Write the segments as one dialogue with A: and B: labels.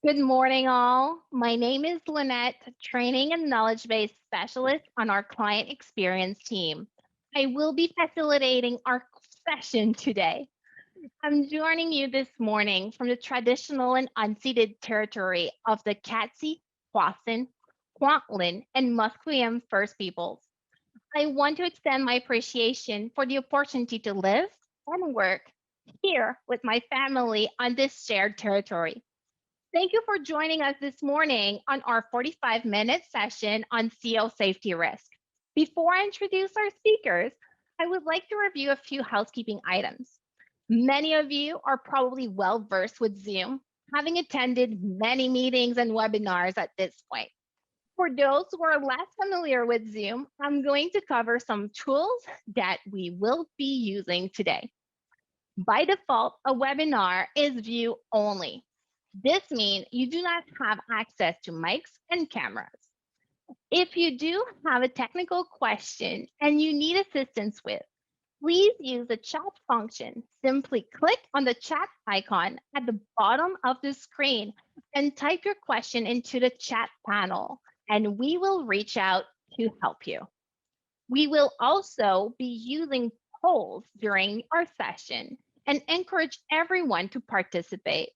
A: Good morning, all. My name is Lynette, Training and Knowledge Base Specialist on our Client Experience team. I will be facilitating our session today. I'm joining you this morning from the traditional and unceded territory of the Katzie, Kwasin, Kwantlen, and Musqueam First Peoples. I want to extend my appreciation for the opportunity to live and work here with my family on this shared territory. Thank you for joining us this morning on our 45-minute session on CO safety risk. Before I introduce our speakers, I would like to review a few housekeeping items. Many of you are probably well versed with Zoom, having attended many meetings and webinars at this point. For those who are less familiar with Zoom, I'm going to cover some tools that we will be using today. By default, a webinar is view only. This means you do not have access to mics and cameras. If you do have a technical question and you need assistance with, please use the chat function. Simply click on the chat icon at the bottom of the screen and type your question into the chat panel, and we will reach out to help you. We will also be using polls during our session and encourage everyone to participate.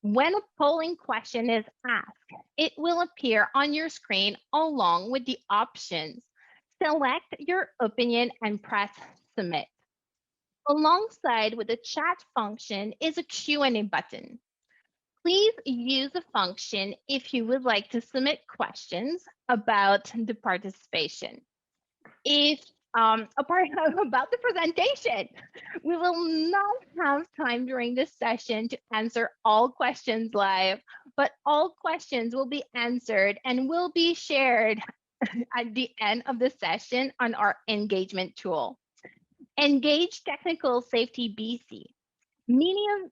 A: When a polling question is asked, it will appear on your screen along with the options. Select your opinion and press submit. Alongside with the chat function is a Q&A button. Please use the function if you would like to submit questions about the participation. If about the presentation, we will not have time during this session to answer all questions live, but all questions will be answered and will be shared at the end of the session on our engagement tool. Engage Technical Safety BC.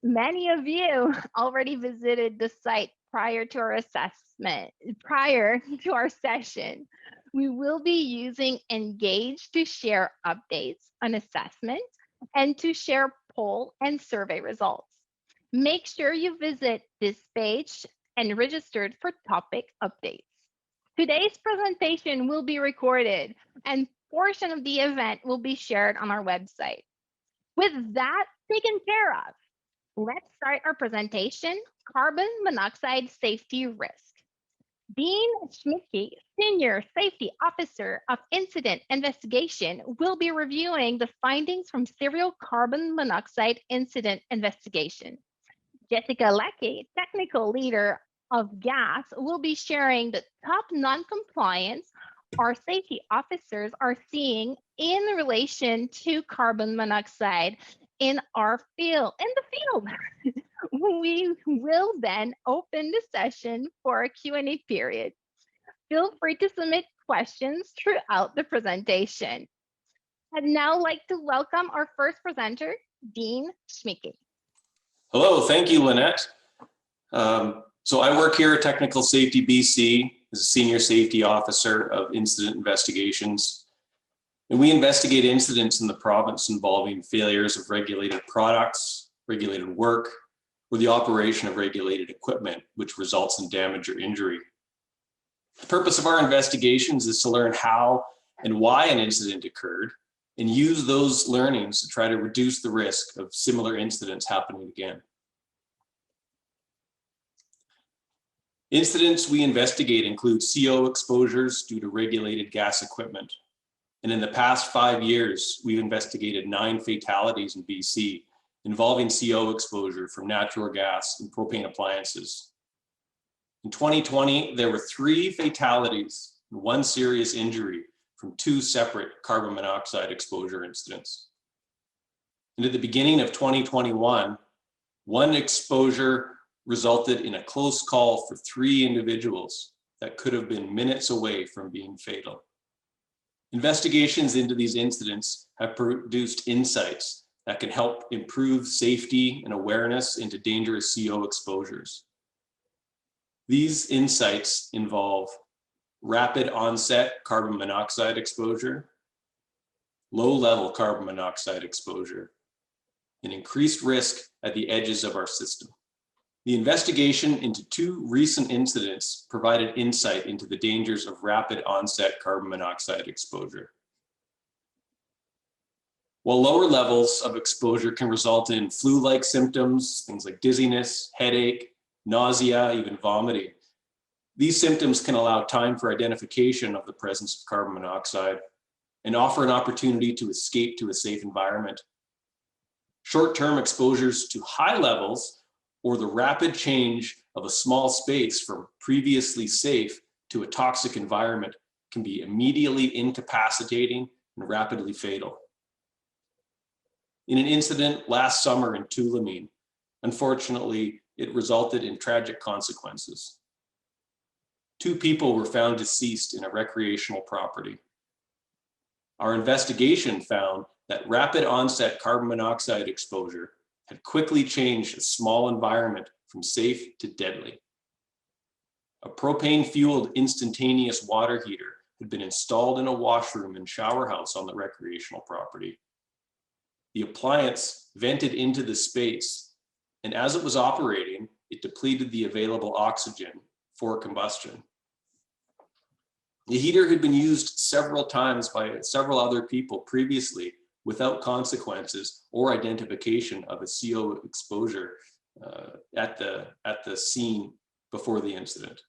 A: Many of you already visited the site prior to our assessment, prior to our session. We will be using Engage to share updates on assessment and to share poll and survey results. Make sure you visit this page and registered for topic updates. Today's presentation will be recorded and portion of the event will be shared on our website. With that taken care of, let's start our presentation, Carbon Monoxide Safety Risk. Dean Schmidtke, Senior Safety Officer of Incident Investigation, will be reviewing the findings from serial carbon monoxide incident investigation. Jessica Leckie, Technical Leader of Gas, will be sharing the top non-compliance our safety officers are seeing in relation to carbon monoxide in the field. We will then open the session for a Q&A period. Feel free to submit questions throughout the presentation. I'd now like to welcome our first presenter, Dean Schmidtke.
B: Hello, thank you, Lynette. So I work here at Technical Safety BC as a Senior Safety Officer of Incident Investigations. And we investigate incidents in the province involving failures of regulated products, regulated work, or the operation of regulated equipment, which results in damage or injury. The purpose of our investigations is to learn how and why an incident occurred and use those learnings to try to reduce the risk of similar incidents happening again. Incidents we investigate include CO exposures due to regulated gas equipment. And in the past 5 years, we've investigated 9 fatalities in BC involving CO exposure from natural gas and propane appliances. In 2020, there were 3 fatalities and 1 serious injury from 2 separate carbon monoxide exposure incidents. And at the beginning of 2021, 1 exposure resulted in a close call for 3 individuals that could have been minutes away from being fatal. Investigations into these incidents have produced insights that can help improve safety and awareness into dangerous CO exposures. These insights involve rapid onset carbon monoxide exposure, low-level carbon monoxide exposure, and increased risk at the edges of our system. The investigation into 2 recent incidents provided insight into the dangers of rapid onset carbon monoxide exposure. While lower levels of exposure can result in flu-like symptoms, things like dizziness, headache, nausea, even vomiting, these symptoms can allow time for identification of the presence of carbon monoxide and offer an opportunity to escape to a safe environment. Short-term exposures to high levels or the rapid change of a small space from previously safe to a toxic environment can be immediately incapacitating and rapidly fatal. In an incident last summer in Tulameen, unfortunately, it resulted in tragic consequences. 2 people were found deceased in a recreational property. Our investigation found that rapid onset carbon monoxide exposure had quickly changed a small environment from safe to deadly. A propane-fueled instantaneous water heater had been installed in a washroom and shower house on the recreational property. The appliance vented into the space, and as it was operating, it depleted the available oxygen for combustion. The heater had been used several times by several other people previously without consequences or identification of a CO exposure at the scene before the incident.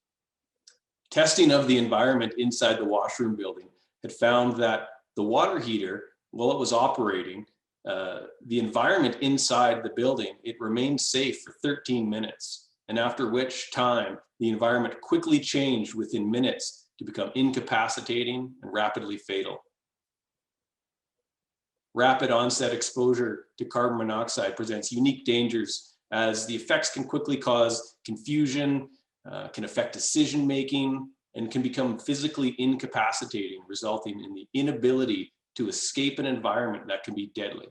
B: Testing of the environment inside the washroom building had found that the water heater, while it was operating, the environment inside the building, it remained safe for 13 minutes. And after which time, the environment quickly changed within minutes to become incapacitating and rapidly fatal. Rapid onset exposure to carbon monoxide presents unique dangers as the effects can quickly cause confusion, can affect decision-making, and can become physically incapacitating, resulting in the inability to escape an environment that can be deadly.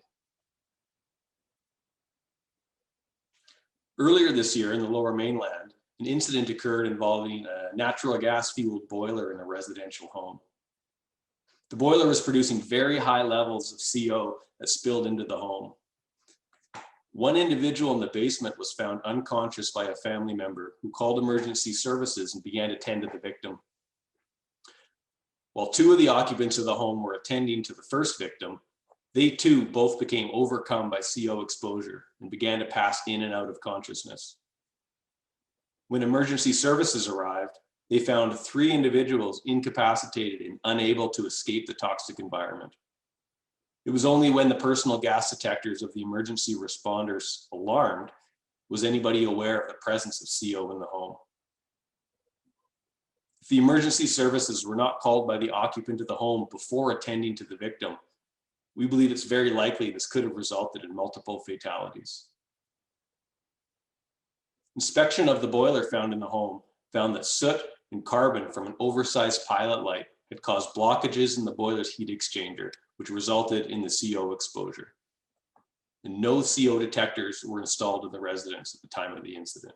B: Earlier this year in the Lower Mainland, an incident occurred involving a natural gas-fueled boiler in a residential home. The boiler was producing very high levels of CO that spilled into the home. One individual in the basement was found unconscious by a family member who called emergency services and began to tend to the victim. While 2 of the occupants of the home were attending to the first victim, they too both became overcome by CO exposure and began to pass in and out of consciousness. When emergency services arrived, they found 3 individuals incapacitated and unable to escape the toxic environment. It was only when the personal gas detectors of the emergency responders alarmed was anybody aware of the presence of CO in the home. If the emergency services were not called by the occupant of the home before attending to the victim, we believe it's very likely this could have resulted in multiple fatalities. Inspection of the boiler found in the home found that soot and carbon from an oversized pilot light had caused blockages in the boiler's heat exchanger, which resulted in the CO exposure. And no CO detectors were installed in the residence at the time of the incident.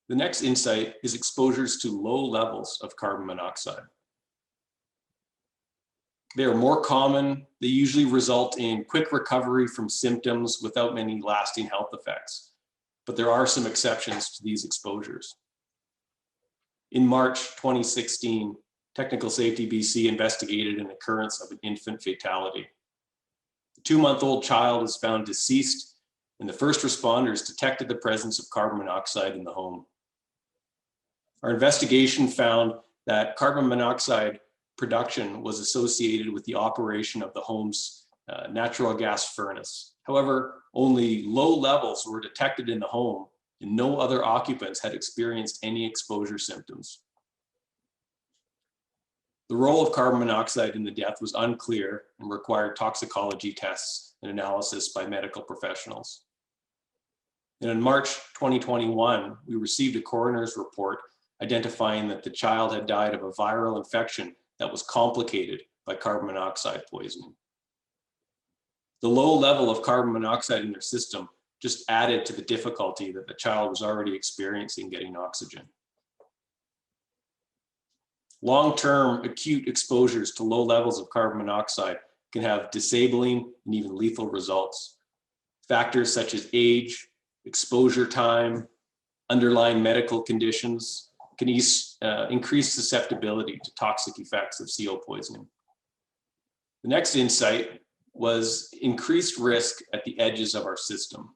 B: The next insight is exposures to low levels of carbon monoxide. They are more common. They usually result in quick recovery from symptoms without many lasting health effects. But there are some exceptions to these exposures. In March 2016, Technical Safety BC investigated an occurrence of an infant fatality. The 2-month-old child was found deceased, and the first responders detected the presence of carbon monoxide in the home. Our investigation found that carbon monoxide production was associated with the operation of the home's natural gas furnace. However, only low levels were detected in the home, and no other occupants had experienced any exposure symptoms. The role of carbon monoxide in the death was unclear and required toxicology tests and analysis by medical professionals. And in March 2021, we received a coroner's report identifying that the child had died of a viral infection that was complicated by carbon monoxide poisoning. The low level of carbon monoxide in their system just added to the difficulty that the child was already experiencing getting oxygen. Long-term acute exposures to low levels of carbon monoxide can have disabling and even lethal results. Factors such as age, exposure time, underlying medical conditions can increase susceptibility to toxic effects of CO poisoning. The next insight was increased risk at the edges of our system.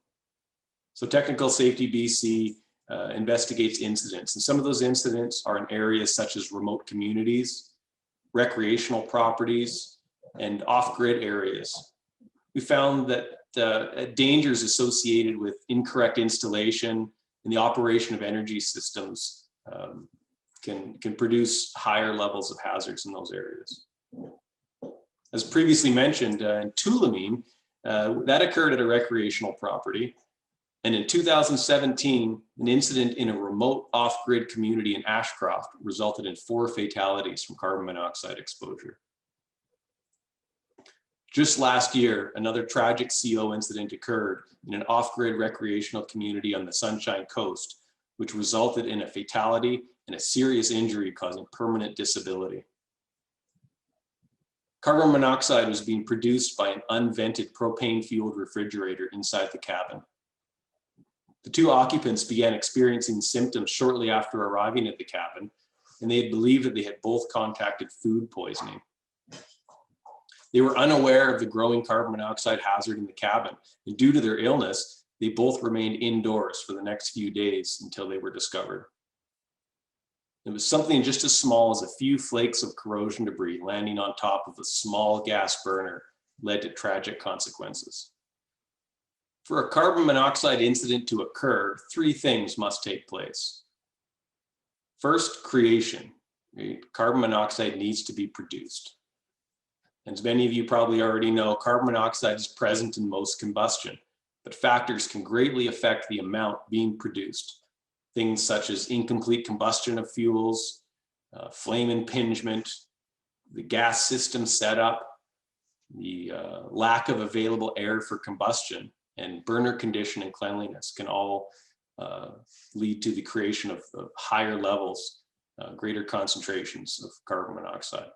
B: So Technical Safety BC investigates incidents, and some of those incidents are in areas such as remote communities, recreational properties, and off-grid areas. We found that dangers associated with incorrect installation and the operation of energy systems can produce higher levels of hazards in those areas. As previously mentioned, in Tulameen, that occurred at a recreational property. And in 2017, an incident in a remote off-grid community in Ashcroft resulted in 4 fatalities from carbon monoxide exposure. Just last year, another tragic CO incident occurred in an off-grid recreational community on the Sunshine Coast, which resulted in a fatality and a serious injury causing permanent disability. Carbon monoxide was being produced by an unvented propane-fueled refrigerator inside the cabin. The 2 occupants began experiencing symptoms shortly after arriving at the cabin, and they had believed that they had both contracted food poisoning. They were unaware of the growing carbon monoxide hazard in the cabin, and due to their illness, they both remained indoors for the next few days until they were discovered. It was something just as small as a few flakes of corrosion debris landing on top of a small gas burner led to tragic consequences. For a carbon monoxide incident to occur, 3 things must take place. First, creation. Right? Carbon monoxide needs to be produced. As many of you probably already know, carbon monoxide is present in most combustion, but factors can greatly affect the amount being produced. Things such as incomplete combustion of fuels, flame impingement, the gas system setup, the lack of available air for combustion, and burner condition and cleanliness can all lead to the creation of higher levels, greater concentrations of carbon monoxide.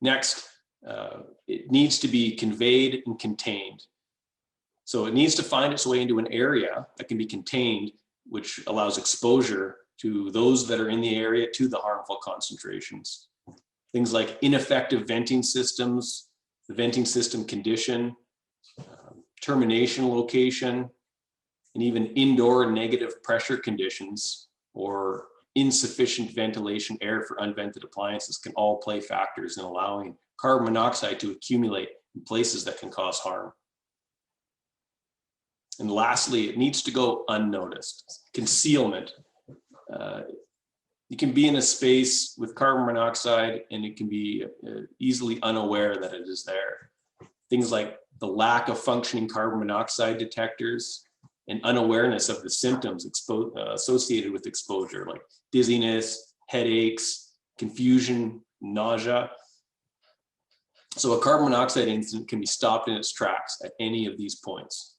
B: Next, it needs to be conveyed and contained. So it needs to find its way into an area that can be contained, which allows exposure to those that are in the area to the harmful concentrations. Things like ineffective venting systems, the venting system condition, termination location, and even indoor negative pressure conditions or insufficient ventilation air for unvented appliances can all play factors in allowing carbon monoxide to accumulate in places that can cause harm. And lastly, it needs to go unnoticed. Concealment. You can be in a space with carbon monoxide and it can be easily unaware that it is there. Things like the lack of functioning carbon monoxide detectors and unawareness of the symptoms associated with exposure, like dizziness, headaches, confusion, nausea. So a carbon monoxide incident can be stopped in its tracks at any of these points.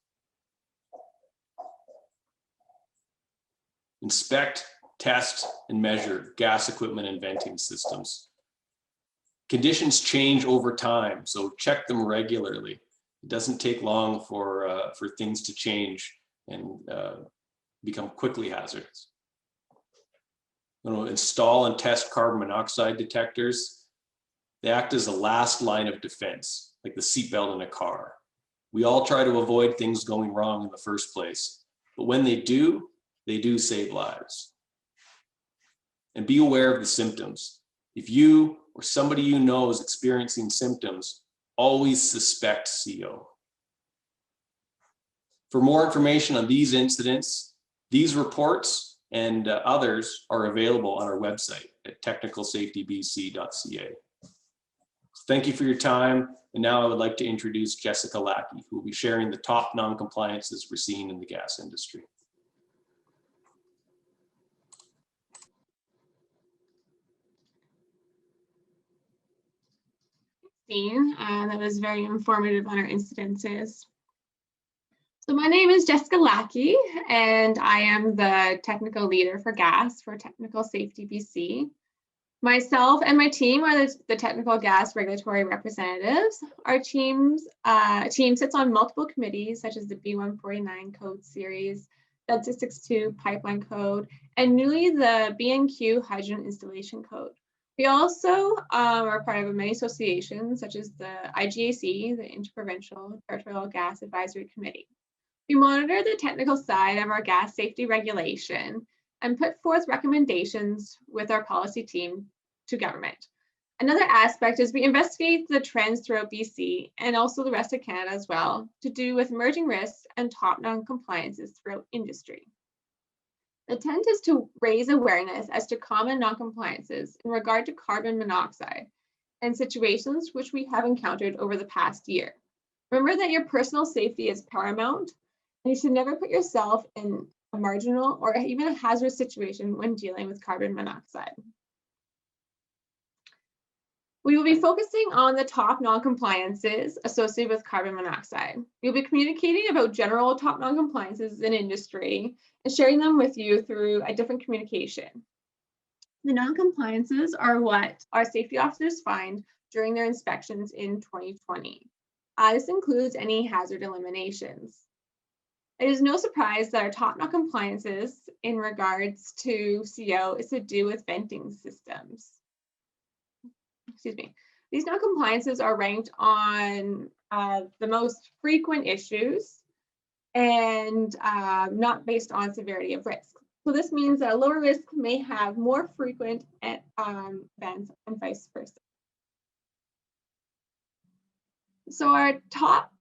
B: Inspect, test, and measure gas equipment and venting systems. Conditions change over time, so check them regularly. It doesn't take long for things to change and become quickly hazardous. Install and test carbon monoxide detectors. They act as a last line of defense, like the seatbelt in a car. We all try to avoid things going wrong in the first place, but when they do save lives. And be aware of the symptoms. If you or somebody you know is experiencing symptoms, always suspect CO. For more information on these incidents, these reports and others are available on our website at technicalsafetybc.ca. Thank you for your time. And now I would like to introduce Jessica Lackey, who will be sharing the top non-compliances we're seeing in the gas industry.
C: That was very informative on our incidences. So my name is Jessica Lackey, and I am the technical leader for gas for Technical Safety BC. Myself and my team are the technical gas regulatory representatives. Our team sits on multiple committees, such as the B149 code series, the 662 pipeline code, and newly the B&Q hydrogen installation code. We also are part of many associations, such as the IGAC, the Interprovincial Territorial Gas Advisory Committee. We monitor the technical side of our gas safety regulation and put forth recommendations with our policy team to government. Another aspect is we investigate the trends throughout BC and also the rest of Canada as well, to do with emerging risks and top non-compliances throughout industry. The intent is to raise awareness as to common non-compliances in regard to carbon monoxide and situations which we have encountered over the past year. Remember that your personal safety is paramount, and you should never put yourself in a marginal or even a hazardous situation when dealing with carbon monoxide. We will be focusing on the top non-compliances associated with carbon monoxide. We'll be communicating about general top non-compliances in industry and sharing them with you through a different communication. The non-compliances are what our safety officers find during their inspections in 2020. This includes any hazard eliminations. It is no surprise that our top non-compliances in regards to CO is to do with venting systems. Excuse me. These non-compliances are ranked on the most frequent issues and not based on severity of risk. So this means that a lower risk may have more frequent events and vice versa. So our top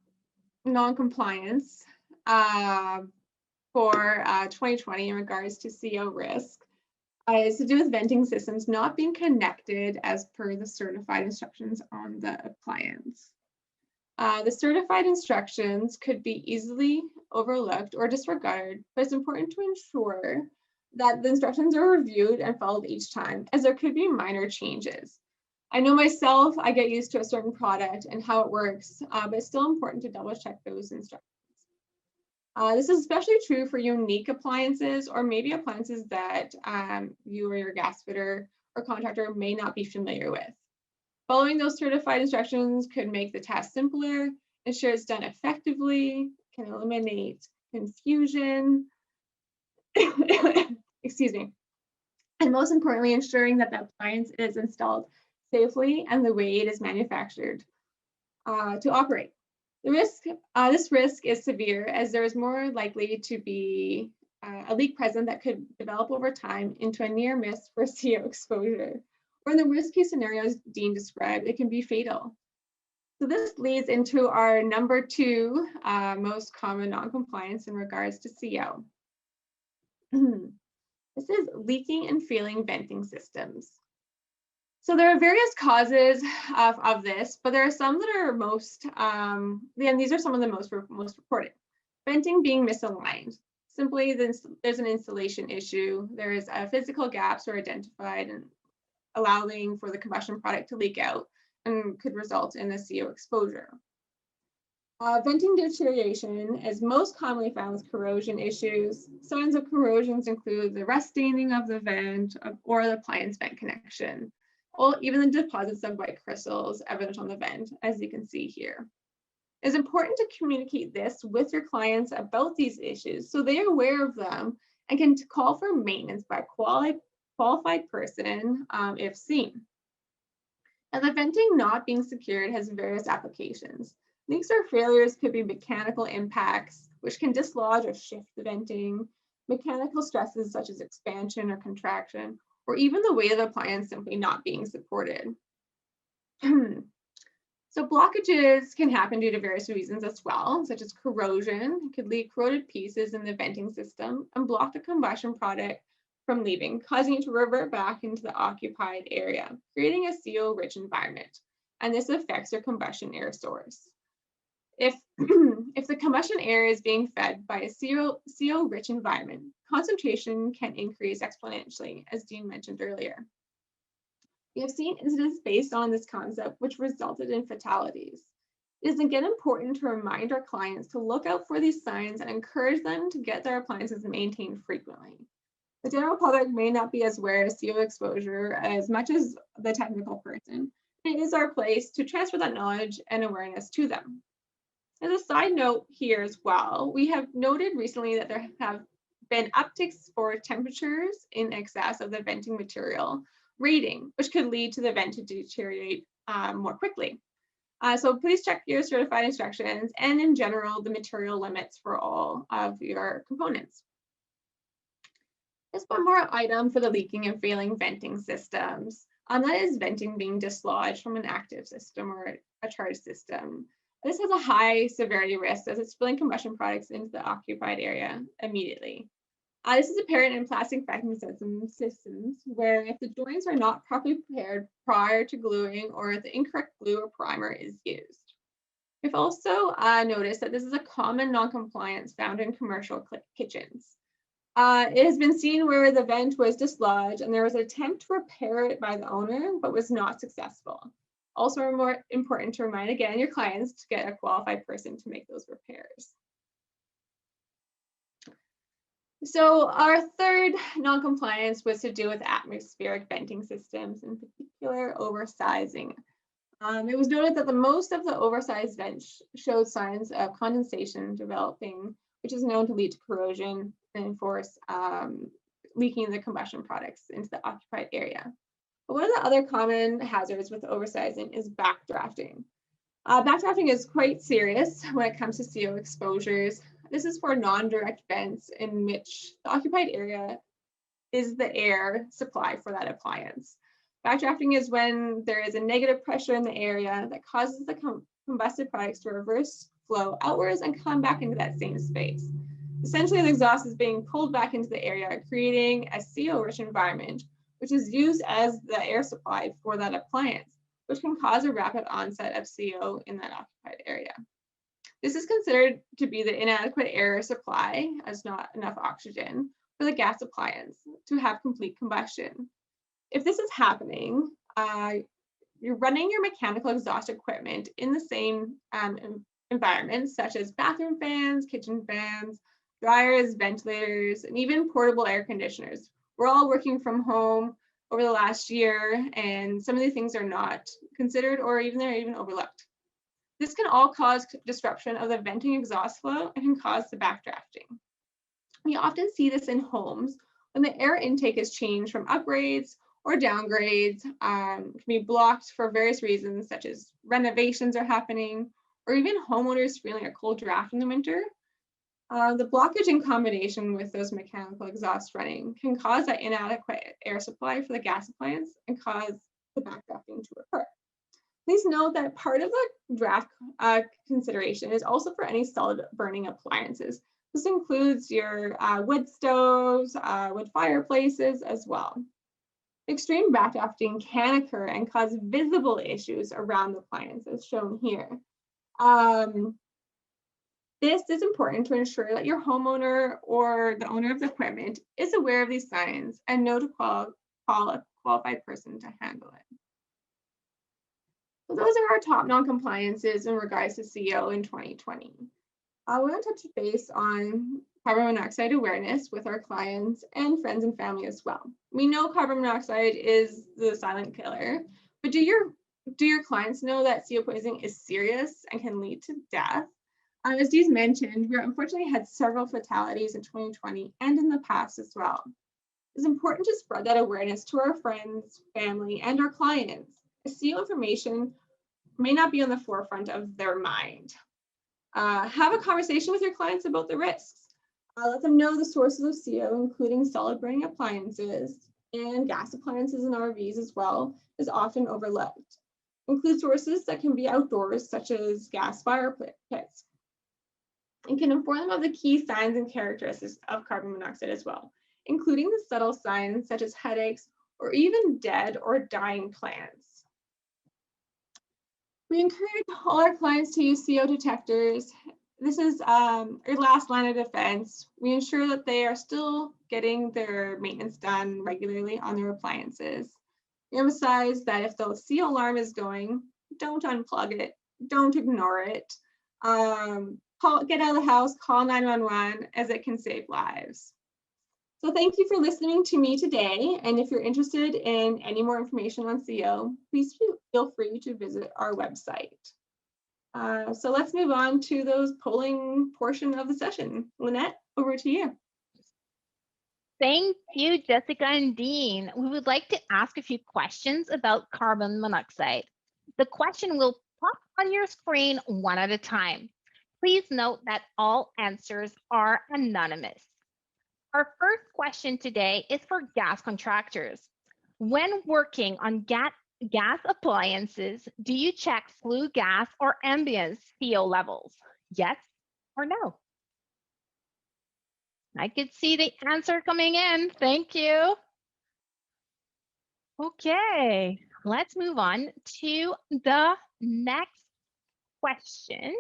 C: non-compliance for 2020 in regards to CO risk is to do with venting systems not being connected as per the certified instructions on the appliance. The certified instructions could be easily overlooked or disregarded, but it's important to ensure that the instructions are reviewed and followed each time, as there could be minor changes. I know myself, I get used to a certain product and how it works, but it's still important to double check those instructions. This is especially true for unique appliances or maybe appliances that you or your gas fitter or contractor may not be familiar with. Following those certified instructions could make the task simpler, ensure it's done effectively, can eliminate confusion, excuse me, and most importantly, ensuring that the appliance is installed safely and the way it is manufactured to operate. This risk is severe as there is more likely to be a leak present that could develop over time into a near miss for CO exposure. Or in the worst case scenarios Dean described, it can be fatal. So this leads into our number 2 most common non-compliance in regards to CO. This is leaking and failing venting systems. So there are various causes of this, but there are some that are most, and these are some of the most reported. Venting being misaligned. Simply, there's an installation issue. There is physical gaps are identified and allowing for the combustion product to leak out and could result in a CO exposure. Venting deterioration is most commonly found with corrosion issues. Signs of corrosions include the rust staining of the vent or the appliance vent connection, or even the deposits of white crystals evident on the vent, as you can see here. It's important to communicate this with your clients about these issues so they are aware of them and can call for maintenance by a qualified person if seen. And the venting not being secured has various applications. Leaks or failures could be mechanical impacts, which can dislodge or shift the venting, mechanical stresses such as expansion or contraction, or even the weight of the appliance simply not being supported. So blockages can happen due to various reasons as well, such as corrosion. It could leave corroded pieces in the venting system and block the combustion product from leaving, causing it to revert back into the occupied area, creating a CO-rich environment. And this affects your combustion air source. If the combustion air is being fed by a CO-rich environment, concentration can increase exponentially, as Dean mentioned earlier. We have seen incidents based on this concept which resulted in fatalities. It is again important to remind our clients to look out for these signs and encourage them to get their appliances maintained frequently. The general public may not be as aware of CO exposure as much as the technical person. It is our place to transfer that knowledge and awareness to them. As a side note here as well, we have noted recently that there have been upticks for temperatures in excess of the venting material rating, which could lead to the vent to deteriorate more quickly. So please check your certified instructions and in general, the material limits for all of your components. Just one more item for the leaking and failing venting systems. That is venting being dislodged from an active system or a charged system. This has a high severity risk as it's spilling combustion products into the occupied area immediately. This is apparent in plastic vacuum systems where if the joints are not properly prepared prior to gluing or if the incorrect glue or primer is used. We've also noticed that this is a common non-compliance found in commercial kitchens. It has been seen where the vent was dislodged and there was an attempt to repair it by the owner, but was not successful. Also more important to remind again your clients to get a qualified person to make those repairs. So our third non-compliance was to do with atmospheric venting systems, in particular oversizing. It was noted that the most of the oversized vents showed signs of condensation developing, which is known to lead to corrosion and enforce leaking the combustion products into the occupied area. But one of the other common hazards with oversizing is backdrafting. Backdrafting is quite serious when it comes to CO exposures. This is for non-direct vents in which the occupied area is the air supply for that appliance. Backdrafting is when there is a negative pressure in the area that causes the combusted products to reverse flow outwards and come back into that same space. Essentially, the exhaust is being pulled back into the area, creating a CO-rich environment, which is used as the air supply for that appliance, which can cause a rapid onset of CO in that occupied area. This is considered to be the inadequate air supply, as not enough oxygen, for the gas appliance to have complete combustion. If this is happening, you're running your mechanical exhaust equipment in the same environments, such as bathroom fans, kitchen fans, dryers, ventilators, and even portable air conditioners. We're all working from home over the last year, and some of these things are not considered or they're even overlooked. This can all cause disruption of the venting exhaust flow and can cause the backdrafting. We often see this in homes when the air intake is changed from upgrades or downgrades, can be blocked for various reasons, such as renovations are happening, or even homeowners feeling a cold draft in the winter. The blockage in combination with those mechanical exhausts running can cause that inadequate air supply for the gas appliance and cause the backdrafting to occur. Please note that part of the draft consideration is also for any solid burning appliances. This includes your wood stoves, wood fireplaces as well. Extreme backdrafting can occur and cause visible issues around the appliance as shown here. This is important to ensure that your homeowner or the owner of the equipment is aware of these signs and know to call a qualified person to handle it. So those are our top non-compliances in regards to CO in 2020. I want to touch base on carbon monoxide awareness with our clients and friends and family as well. We know carbon monoxide is the silent killer, but do your clients know that CO poisoning is serious and can lead to death? As Dee's mentioned, we unfortunately had several fatalities in 2020 and in the past as well. It's important to spread that awareness to our friends, family, and our clients. CO information may not be on the forefront of their mind. Have a conversation with your clients about the risks. Let them know the sources of CO, including solid burning appliances and gas appliances and RVs as well, is often overlooked. Include sources that can be outdoors, such as gas fire pits, and can inform them of the key signs and characteristics of carbon monoxide as well, including the subtle signs such as headaches or even dead or dying plants. We encourage all our clients to use CO detectors. This is our last line of defense. We ensure that they are still getting their maintenance done regularly on their appliances. We emphasize that if the CO alarm is going, don't unplug it, don't ignore it. Get out of the house, call 911 as it can save lives. So thank you for listening to me today. And if you're interested in any more information on CO, please feel free to visit our website. So let's move on to those polling portion of the session. Lynette, over to you.
A: Thank you, Jessica and Dean. We would like to ask a few questions about carbon monoxide. The question will pop on your screen one at a time. Please note that all answers are anonymous. Our first question today is for gas contractors. When working on gas appliances, do you check flue gas or ambient CO levels? Yes or no? I could see the answer coming in. Thank you. Okay, let's move on to the next question.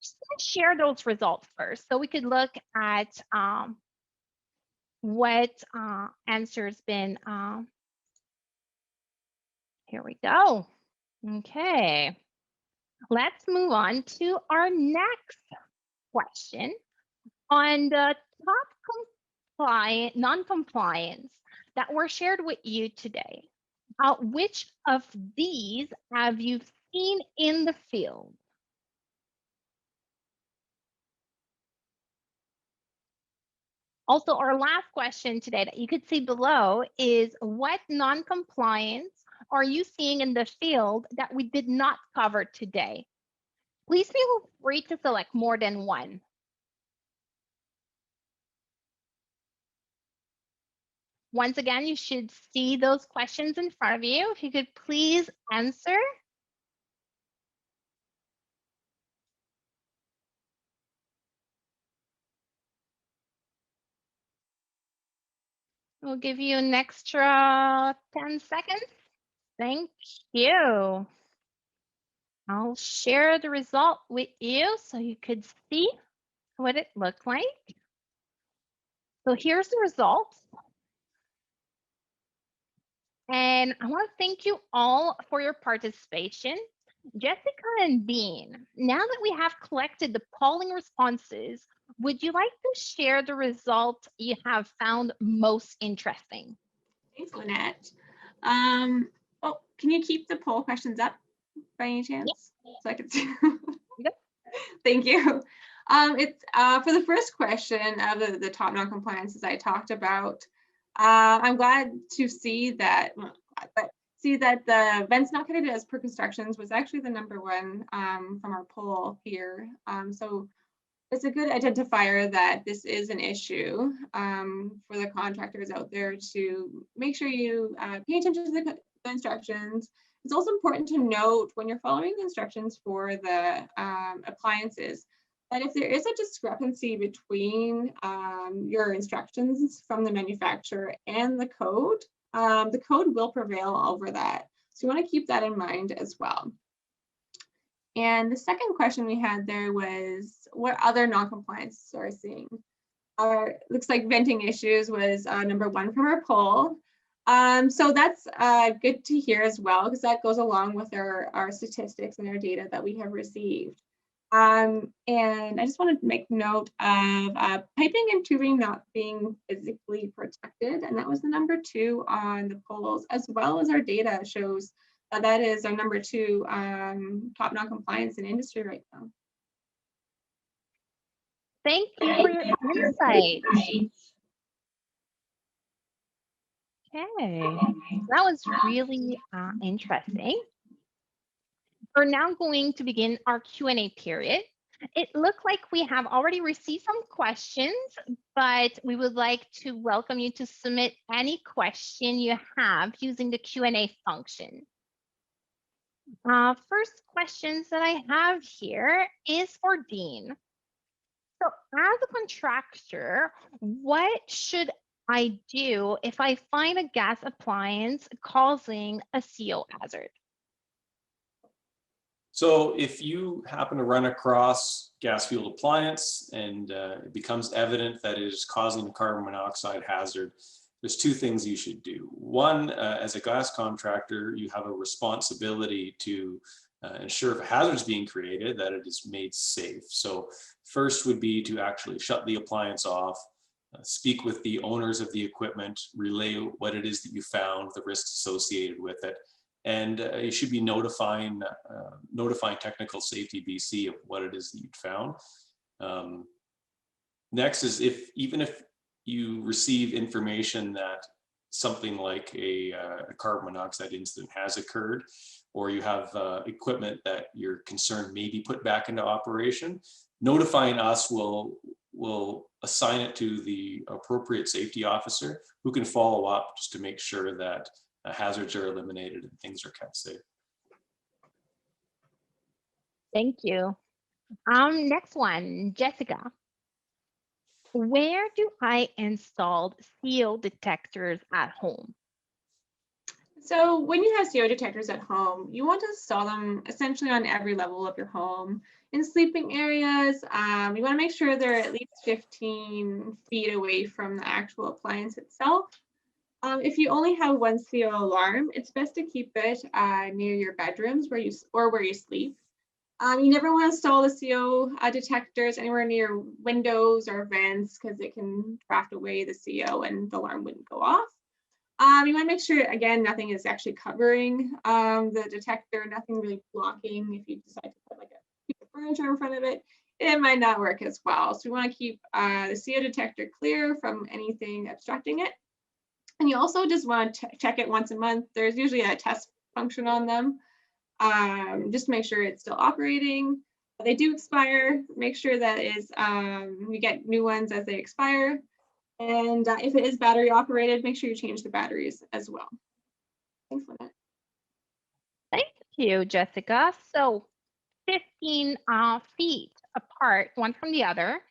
A: Just gonna share those results first so we could look at what answers been. Here we go. Okay, let's move on to our next question on the top non-compliance that were shared with you today. Which of these have you seen in the field? Also, our last question today that you could see below is what non-compliance are you seeing in the field that we did not cover today? Please feel free to select more than one. Once again, you should see those questions in front of you. If you could please answer. We'll give you an extra 10 seconds. Thank you. I'll share the result with you so you could see what it looked like. So here's the results. And I want to thank you all for your participation. Jessica and Dean, now that we have collected the polling responses, would you like to share the result you have found most interesting?
C: Thanks, Lynette. Oh, can you keep the poll questions up by any chance? Yep. So I can see. Yep. Thank you. It's for the first question of the top non-compliances I talked about. I'm glad to see that, the vents not connected as per constructions was actually the number one from our poll here. So it's a good identifier that this is an issue for the contractors out there to make sure you pay attention to the instructions. It's also important to note when you're following the instructions for the appliances that if there is a discrepancy between your instructions from the manufacturer and the code will prevail over that. So you want to keep that in mind as well. And the second question we had there was, what other non-compliances are seeing? Looks like venting issues was number one from our poll. So that's good to hear as well, because that goes along with our statistics and our data that we have received. And I just wanted to make note of piping and tubing not being physically protected, and that was the number two on the polls, as well as our data shows that is our number two top non-compliance in industry right now.
A: Thank you for your insight. Okay, that was really interesting. We're now going to begin our Q&A period. It looked like we have already received some questions, but we would like to welcome you to submit any question you have using the Q&A function. First questions that I have here is for Dean. So as a contractor, what should I do if I find a gas appliance causing a CO hazard?
B: So if you happen to run across gas fueled appliance and it becomes evident that it is causing a carbon monoxide hazard, there's two things you should do. One, as a gas contractor, you have a responsibility to ensure if a hazard is being created, that it is made safe. So first would be to actually shut the appliance off, speak with the owners of the equipment, relay what it is that you found, the risks associated with it, and you should be notifying Technical Safety BC of what it is that you'd found. Next is even if you receive information that something like a carbon monoxide incident has occurred, or you have equipment that you're concerned may be put back into operation, notifying us will assign it to the appropriate safety officer who can follow up just to make sure that hazards are eliminated and things are kept safe.
A: Thank you. Next one, Jessica. Where do I install CO detectors at home?
C: So when you have CO detectors at home, you want to install them essentially on every level of your home. In sleeping areas, you want to make sure they're at least 15 feet away from the actual appliance itself. If you only have one CO alarm, it's best to keep it near your bedrooms where you sleep. You never want to install the CO detectors anywhere near windows or vents because it can draft away the CO and the alarm wouldn't go off. You want to make sure, again, nothing is actually covering the detector, nothing really blocking. If you decide to put like a piece of furniture in front of it, it might not work as well. So we want to keep the CO detector clear from anything obstructing it. And you also just want to check it once a month. There's usually a test function on them, just to make sure it's still operating. They do expire. Make sure that is you get new ones as they expire. And if it is battery operated, make sure you change the batteries as well. Thanks, Lynette.
A: Thank you, Jessica. So 15 feet apart, one from the other,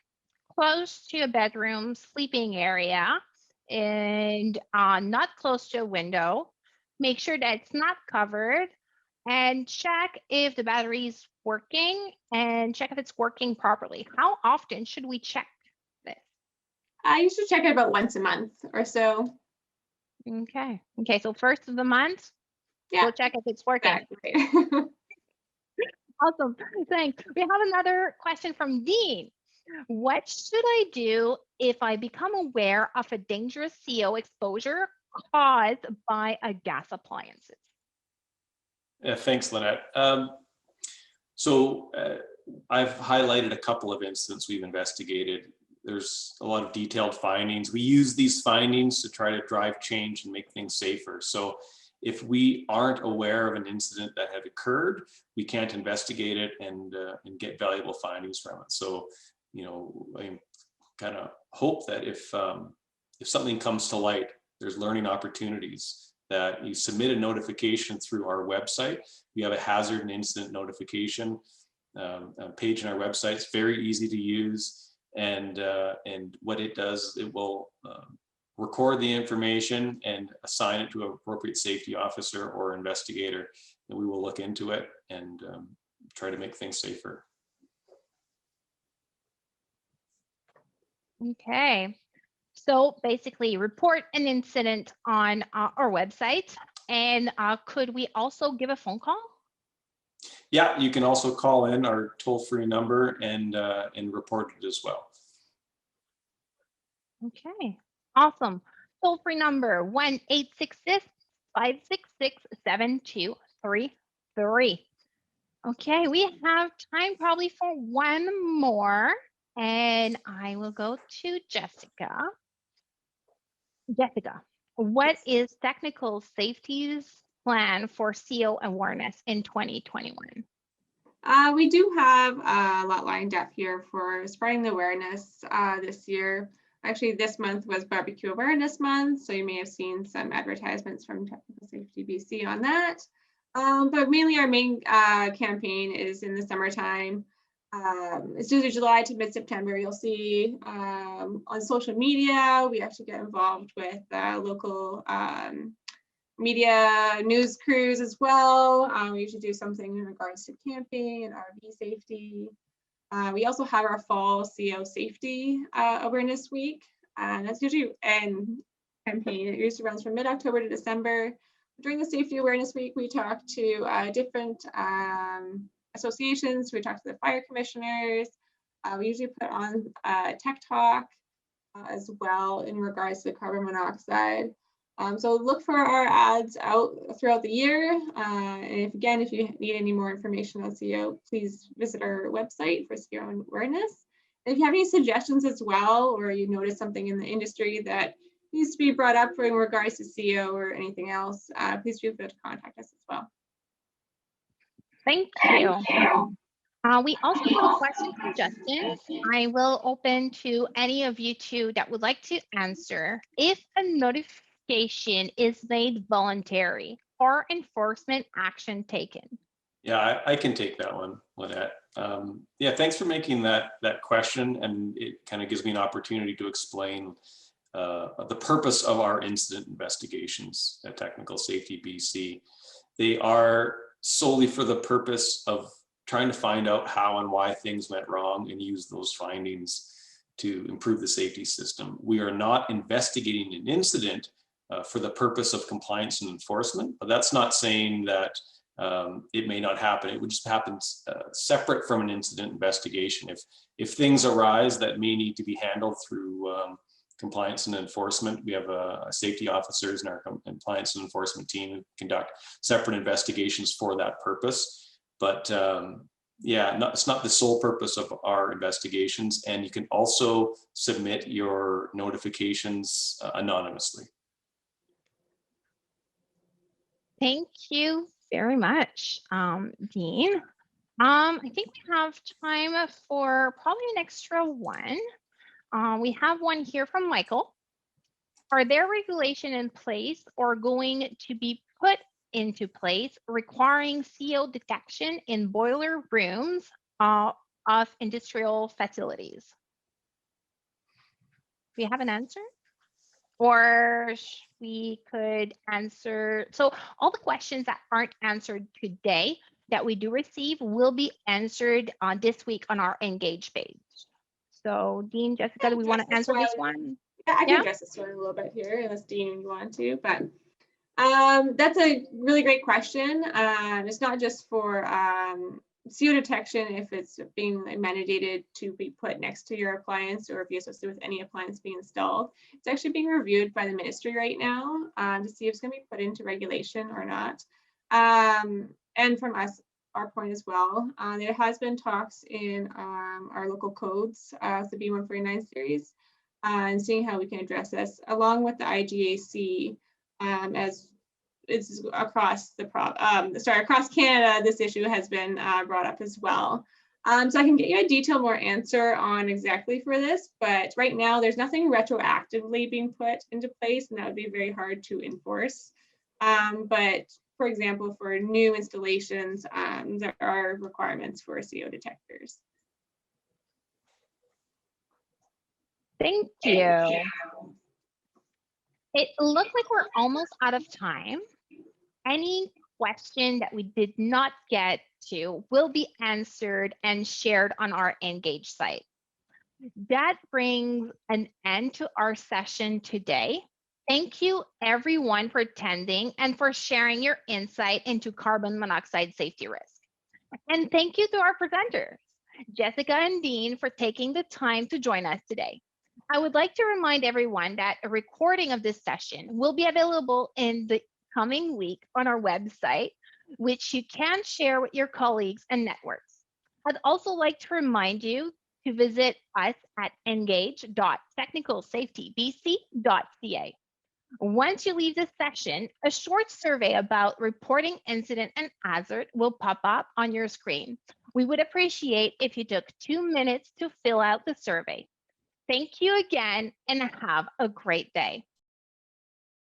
A: close to a bedroom, sleeping area, and not close to a window. Make sure that it's not covered, and check if the battery's working and check if it's working properly. How often should we check this?
C: You should check it about once a month or so.
A: Okay, so first of the month,
C: Yeah,
A: we'll check if it's working.
C: exactly.
A: Awesome, thanks. We have another question from Dean. What should I do if I become aware of a dangerous CO exposure caused by a gas appliances?
B: Thanks, Lynette. I've highlighted a couple of incidents we've investigated. There's a lot of detailed findings. We use these findings to try to drive change and make things safer. So if we aren't aware of an incident that had occurred, we can't investigate it and get valuable findings from it. So, I kind of hope that if something comes to light, there's learning opportunities, that you submit a notification through our website. We have a hazard and incident notification page on our website. It's very easy to use. And what it does, it will record the information and assign it to an appropriate safety officer or investigator, and we will look into it and try to make things safer.
A: Okay, so basically report an incident on our website, and could we also give a phone call?
B: Yeah, you can also call in our toll-free number and report it as well.
A: Okay, awesome. Toll-free number 1-866-566-7233. Okay, we have time probably for one more, and I will go to Jessica. Jessica, what is Technical Safety's plan for CO awareness in 2021?
C: We do have a lot lined up here for spreading the awareness this year. Actually, this month was Barbecue Awareness Month, so you may have seen some advertisements from Technical Safety BC on that. But mainly our main campaign is in the summertime. It's usually July to mid-September. You'll see on social media, we actually get involved with local media news crews as well. We usually do something in regards to camping and RV safety. We also have our fall CO safety awareness week, and that's usually an campaign. It usually runs from mid-October to December. During the safety awareness week, we talk to different associations. We talk to the fire commissioners. We usually put on tech talk. as well in regards to carbon monoxide. So look for our ads out throughout the year. And if you need any more information on CO, please visit our website for CO awareness. And if you have any suggestions as well, or you notice something in the industry that needs to be brought up in regards to CO or anything else, please feel free to contact us as well.
A: Thank you. We also have a question from Justin. I will open to any of you two that would like to answer. If a notification is made voluntary or enforcement action taken?
B: Yeah, I can take that one, Lynette. Yeah, thanks for making that question, and it kind of gives me an opportunity to explain the purpose of our incident investigations at Technical Safety BC. They are solely for the purpose of trying to find out how and why things went wrong and use those findings to improve the safety system. We are not investigating an incident for the purpose of compliance and enforcement, but that's not saying that it may not happen. It would just happen separate from an incident investigation. If things arise that may need to be handled through compliance and enforcement, we have safety officers in our compliance and enforcement team who conduct separate investigations for that purpose. But yeah, it's not the sole purpose of our investigations. And you can also submit your notifications anonymously. Thank
A: you very much, Dean. I think we have time for probably an extra one. We have one here from Michael. Are there regulations in place or going to be put into place requiring CO detection in boiler rooms of industrial facilities? Do you have an answer? Or we could answer. So all the questions that aren't answered today that we do receive will be answered this week on our Engage page. So Dean, Jessica, do we want to answer this one?
C: Yeah, I can address this one a little bit here, unless Dean, you want to, but that's a really great question. It's not just for CO detection if it's being mandated to be put next to your appliance or if you're associated with any appliance being installed. It's actually being reviewed by the ministry right now to see if it's going to be put into regulation or not. And from us, our point as well, there has been talks in our local codes, the B149 series, and seeing how we can address this along with the IGAC as it's across the across Canada. This issue has been brought up as well. So I can get you a detailed more answer on exactly for this, but right now there's nothing retroactively being put into place, and that would be very hard to enforce. But for example, for new installations, there are requirements for CO detectors.
A: Thank you. It looks like we're almost out of time. Any question that we did not get to will be answered and shared on our Engage site. That brings an end to our session today. Thank you everyone for attending and for sharing your insight into carbon monoxide safety risk. And thank you to our presenters, Jessica and Dean, for taking the time to join us today. I would like to remind everyone that a recording of this session will be available in the coming week on our website, which you can share with your colleagues and networks. I'd also like to remind you to visit us at engage.technicalsafetybc.ca. Once you leave this session, a short survey about reporting incident and hazard will pop up on your screen. We would appreciate if you took 2 minutes to fill out the survey. Thank you again and have a great day.